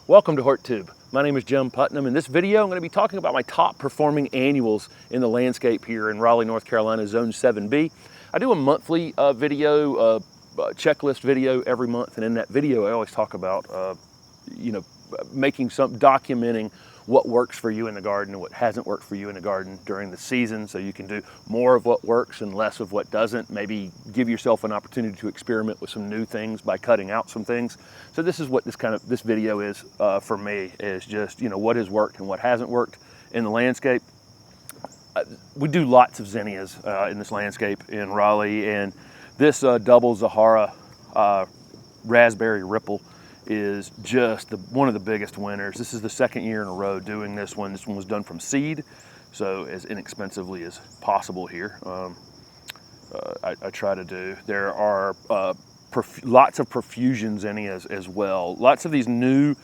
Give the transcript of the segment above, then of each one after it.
Welcome to HortTube. My name is Jim Putnam. In this video, I'm going to be talking about my top performing annuals in the landscape here in Raleigh, North Carolina, Zone 7B. I do a monthly video, checklist video every month, and in that video, I always talk about, documenting what works for you in the garden and what hasn't worked for you in the garden during the season, so you can do more of what works and less of what doesn't. Maybe give yourself an opportunity to experiment with some new things by cutting out some things. So this is what this video is for me, is just what has worked and what hasn't worked in the landscape. We do lots of zinnias in this landscape in Raleigh, and this double Zahara raspberry ripple is just one of the biggest winners. This is the second year in a row doing this one. This one was done from seed, so as inexpensively as possible here. I try to do. There are lots of profusion zinnias as well. Lots of these new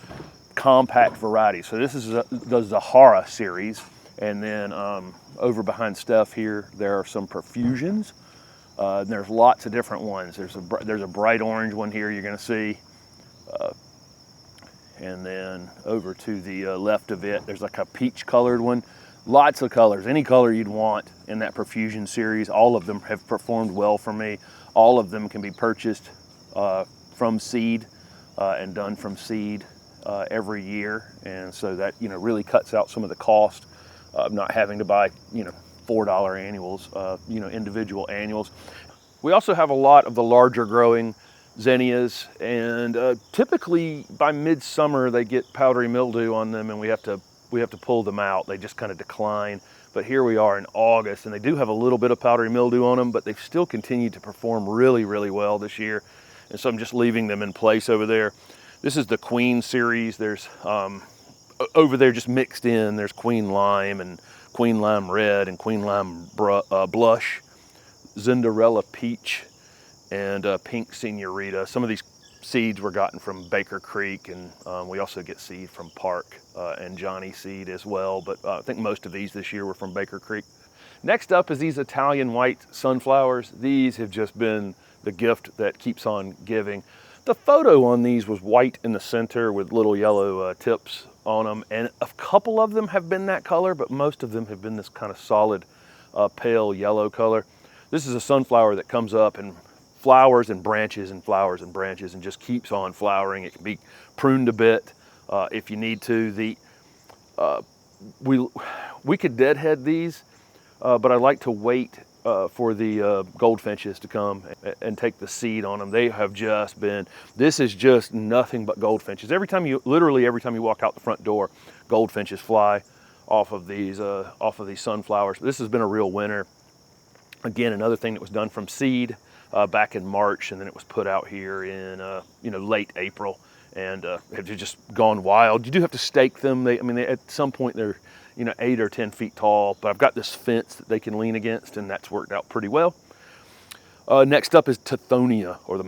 compact varieties. So this is the Zahara series, and then over behind Steph here, there are some profusions. There's lots of different ones. There's a bright orange one here you're going to see. And then over to the left of it, there's like a peach colored one. Lots of colors, any color you'd want in that profusion series. All of them have performed well for me. All of them can be purchased from seed and done from seed every year. And so that really cuts out some of the cost of not having to buy $4 annuals, individual annuals. We also have a lot of the larger growing zinnias, and typically by midsummer they get powdery mildew on them, and we have to pull them out. They just kind of decline. But here we are in August, and they do have a little bit of powdery mildew on them, but they've still continued to perform really, really well this year. And so I'm just leaving them in place over there. This is the Queen series. There's over there just mixed in, there's Queen Lime and Queen Lime Red and Queen Lime Blush, Cinderella Peach, and Pink Senorita. Some of these seeds were gotten from Baker Creek, and we also get seed from Park and Johnny seed as well, but I think most of these this year were from Baker Creek. Next up is these Italian white sunflowers. These have just been the gift that keeps on giving. The photo on these was white in the center with little yellow tips on them, and a couple of them have been that color, but most of them have been this kind of solid pale yellow color. This is a sunflower that comes up and flowers and branches and flowers and branches and just keeps on flowering. It can be pruned a bit if you need to. We could deadhead these, but I like to wait for the goldfinches to come and take the seed on them. They have just been, this is just nothing but goldfinches. Literally every time you walk out the front door, goldfinches fly off of these sunflowers. This has been a real winner. Again, another thing that was done from seed back in March, and then it was put out here in late April, and have just gone wild. You do have to stake them. At some point they're 8 or 10 feet tall, but I've got this fence that they can lean against, and that's worked out pretty well. Next up is Tithonia, or the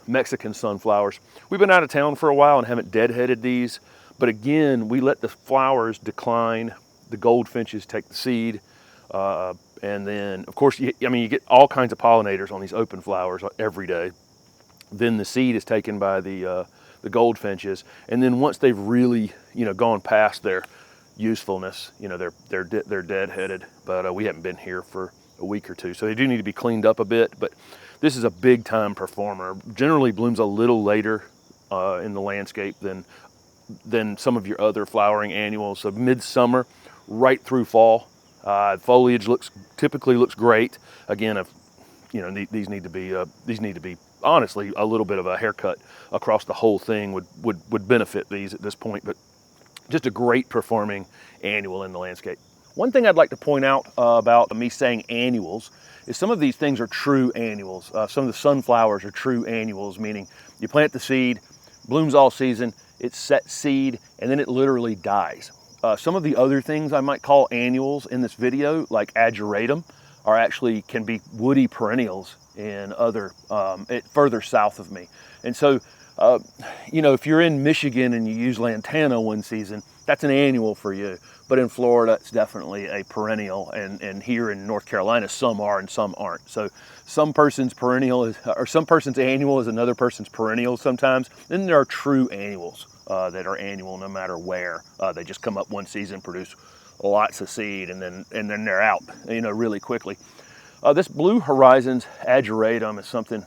Mexican sunflowers. We've been out of town for a while and haven't deadheaded these, but again, we let the flowers decline. The goldfinches take the seed. And then, of course, you get all kinds of pollinators on these open flowers every day. Then the seed is taken by the goldfinches, and then once they've really, gone past their usefulness, they're deadheaded. But we haven't been here for a week or two, so they do need to be cleaned up a bit. But this is a big time performer. Generally blooms a little later in the landscape than some of your other flowering annuals. So midsummer, right through fall. Foliage typically looks great. Again, these need to be honestly a little bit of a haircut across the whole thing would benefit these at this point, but just a great performing annual in the landscape. One thing I'd like to point out about me saying annuals is some of these things are true annuals. Some of the sunflowers are true annuals, meaning you plant the seed, blooms all season, it's set seed, and then it literally dies. Some of the other things I might call annuals in this video, like Ageratum, can be woody perennials in further south of me. And so, if you're in Michigan and you use lantana one season, that's an annual for you. But in Florida, it's definitely a perennial. And here in North Carolina, some are and some aren't. So some person's annual is another person's perennial sometimes. Then there are true annuals. that are annual no matter where. They just come up one season, produce lots of seed, and then they're out, really quickly. This Blue Horizons Ageratum is something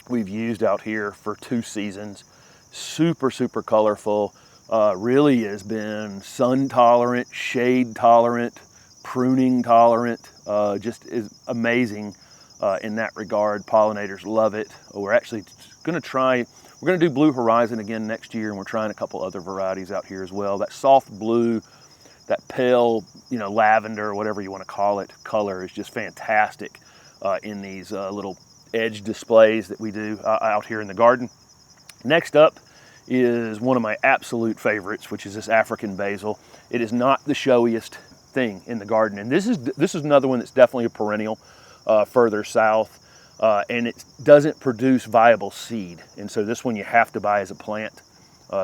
we've used out here for 2 seasons. Super, super colorful. Really has been sun tolerant, shade tolerant, pruning tolerant. Just is amazing in that regard. Pollinators love it. We're actually going to do Blue Horizon again next year, and we're trying a couple other varieties out here as well. That soft blue, that pale, lavender, whatever you want to call it, color is just fantastic in these little edge displays that we do out here in the garden. Next up is one of my absolute favorites, which is this African basil. It is not the showiest thing in the garden, and this is another one that's definitely a perennial further south, and it doesn't produce viable seed, and so this one you have to buy as a plant.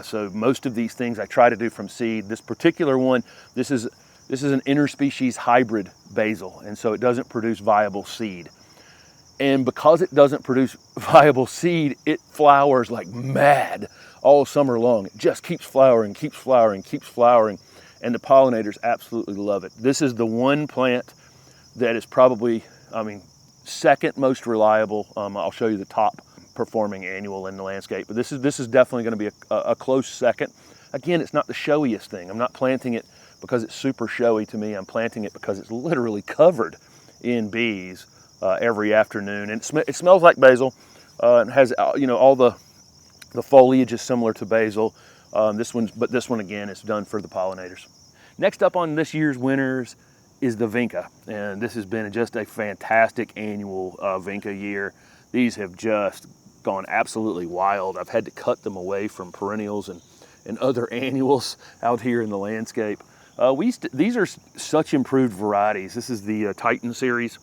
So most of these things I try to do from seed. This particular one, this is an interspecies hybrid basil, and so it doesn't produce viable seed. And because it doesn't produce viable seed, it flowers like mad all summer long. It just keeps flowering, keeps flowering, keeps flowering, and the pollinators absolutely love it. This is the one plant that is probably, second most reliable. I'll show you the top performing annual in the landscape, but this is definitely going to be a close second. Again, it's not the showiest thing. I'm not planting it because it's super showy to me. I'm planting it because it's literally covered in bees every afternoon, and it smells like basil. It has all the foliage is similar to basil. This one again is done for the pollinators. Next up on this year's winners is the Vinca, and this has been just a fantastic annual Vinca year. These have just gone absolutely wild. I've had to cut them away from perennials and other annuals out here in the landscape. These are such improved varieties. This is the Titan series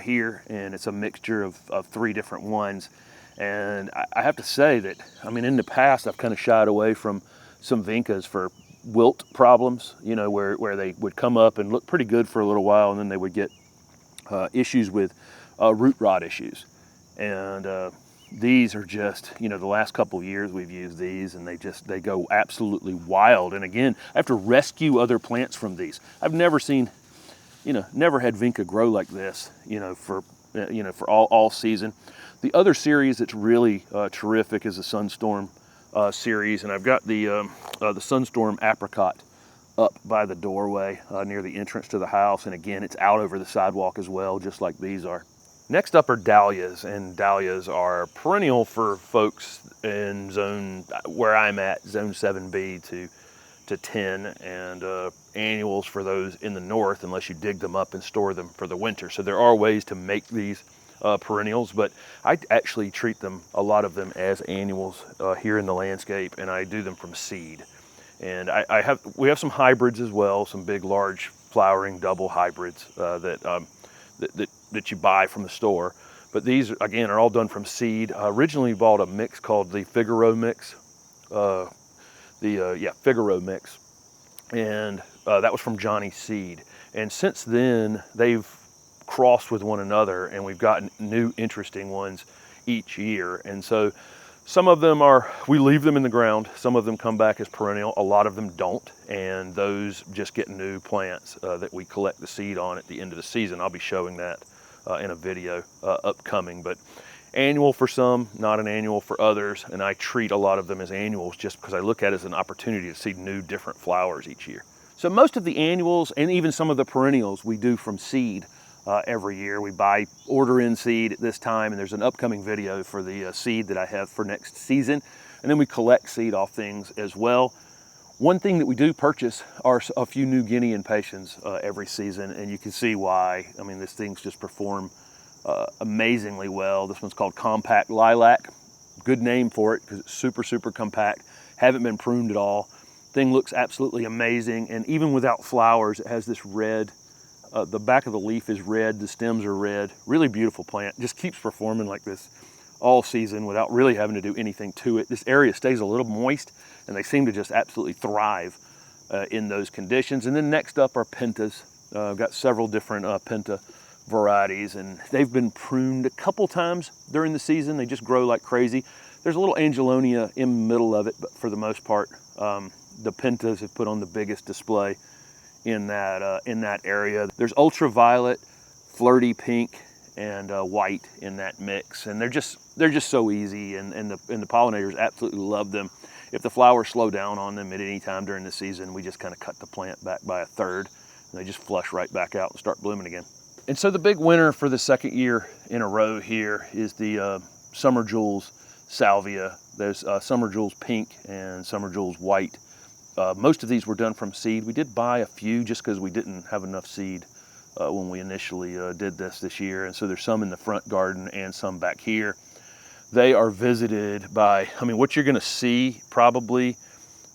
here, and it's a mixture of 3 different ones. And I have to say that, in the past, I've kind of shied away from some Vincas for wilt problems, where they would come up and look pretty good for a little while, and then they would get issues with root rot issues. And these are just, the last couple of years we've used these, and they go absolutely wild. And again, I have to rescue other plants from these. I've never seen, never had Vinca grow like this, for all season. The other series that's really terrific is the Sunstorm series, and I've got the Sunstorm apricot up by the doorway near the entrance to the house, and again, it's out over the sidewalk as well, just like these are. Next up are Dahlias, and Dahlias are perennial for folks in where I'm at, zone 7B to 10, and annuals for those in the north, unless you dig them up and store them for the winter. So there are ways to make these perennials, but I actually treat a lot of them as annuals here in the landscape, and I do them from seed. And we have some hybrids as well, some big, large flowering double hybrids that you buy from the store. But these, again, are all done from seed. I originally bought a mix called the Figaro mix, Figaro mix, and that was from Johnny's Seed. And since then, they've crossed with one another, and we've gotten new interesting ones each year. And so some of them we leave them in the ground. Some of them come back as perennial. A lot of them don't, and those just get new plants that we collect the seed on at the end of the season. I'll be showing that in a video upcoming. But annual for some, not an annual for others, and I treat a lot of them as annuals just because I look at it as an opportunity to see new different flowers each year. So most of the annuals and even some of the perennials we do from seed every year. We order in seed at this time, and there's an upcoming video for the seed that I have for next season. And then we collect seed off things as well. One thing that we do purchase are a few New Guinea Impatiens every season, and you can see why. These things just perform amazingly well. This one's called Compact Lilac. Good name for it because it's super, super compact. Haven't been pruned at all. Thing looks absolutely amazing, and even without flowers, it has this red. The back of the leaf is red, the stems are red. Really beautiful plant. Just keeps performing like this all season without really having to do anything to it. This area stays a little moist, and they seem to just absolutely thrive in those conditions. And then next up are pentas. I've got several different penta varieties, and they've been pruned a couple times during the season. They just grow like crazy. There's a little Angelonia in the middle of it, but for the most part, the pentas have put on the biggest display in that area. There's ultraviolet, flirty pink, and white in that mix, and they're just so easy, and the pollinators absolutely love them. If the flowers slow down on them at any time during the season, we just kind of cut the plant back by a third, and they just flush right back out and start blooming again. And so the big winner for the second year in a row here is the Summer Jewels salvia. There's Summer Jewels pink and Summer Jewels white. Most of these were done from seed. We did buy a few just because we didn't have enough seed when we initially did this year. And so there's some in the front garden and some back here. They are visited by, I mean, what you're gonna see probably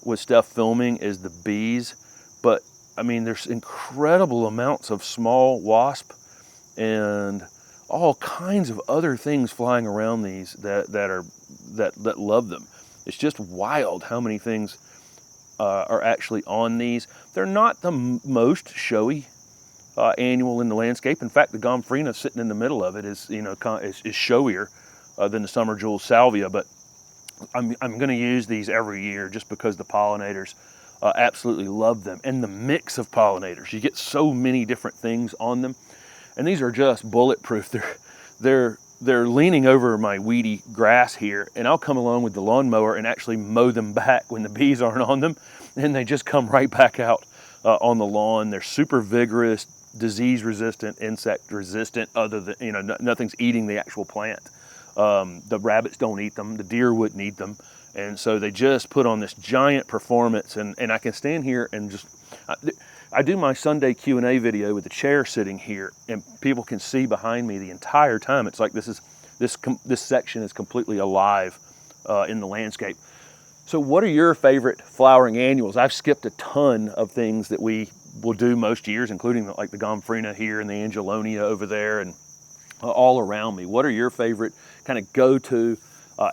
with Steph filming is the bees, but I mean, there's incredible amounts of small wasp and all kinds of other things flying around these that love them. It's just wild how many things are actually on these. They're not the most showy annual in the landscape. In fact, the Gomphrena sitting in the middle of it is, you know, is showier than the Summer Jewels salvia, but I'm going to use these every year just because the pollinators absolutely love them. And the mix of pollinators, you get so many different things on them, and these are just bulletproof. They're leaning over my weedy grass here, and I'll come along with the lawnmower and actually mow them back when the bees aren't on them, and they just come right back out on the lawn. They're super vigorous, disease resistant, insect resistant, other than, you know, nothing's eating the actual plant. The rabbits don't eat them, the deer wouldn't eat them, and so they just put on this giant performance, and I can stand here and just, I do my Sunday Q&A video with the chair sitting here, and people can see behind me the entire time. It's like this section is completely alive in the landscape. So what are your favorite flowering annuals? I've skipped a ton of things that we will do most years, including like the Gomphrena here and the Angelonia over there and all around me. What are your favorite kind of go-to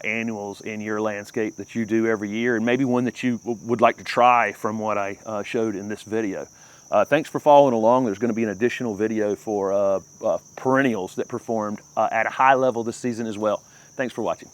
annuals in your landscape that you do every year, and maybe one that you would like to try from what I showed in this video? Thanks for following along. There's going to be an additional video for perennials that performed at a high level this season as well. Thanks for watching.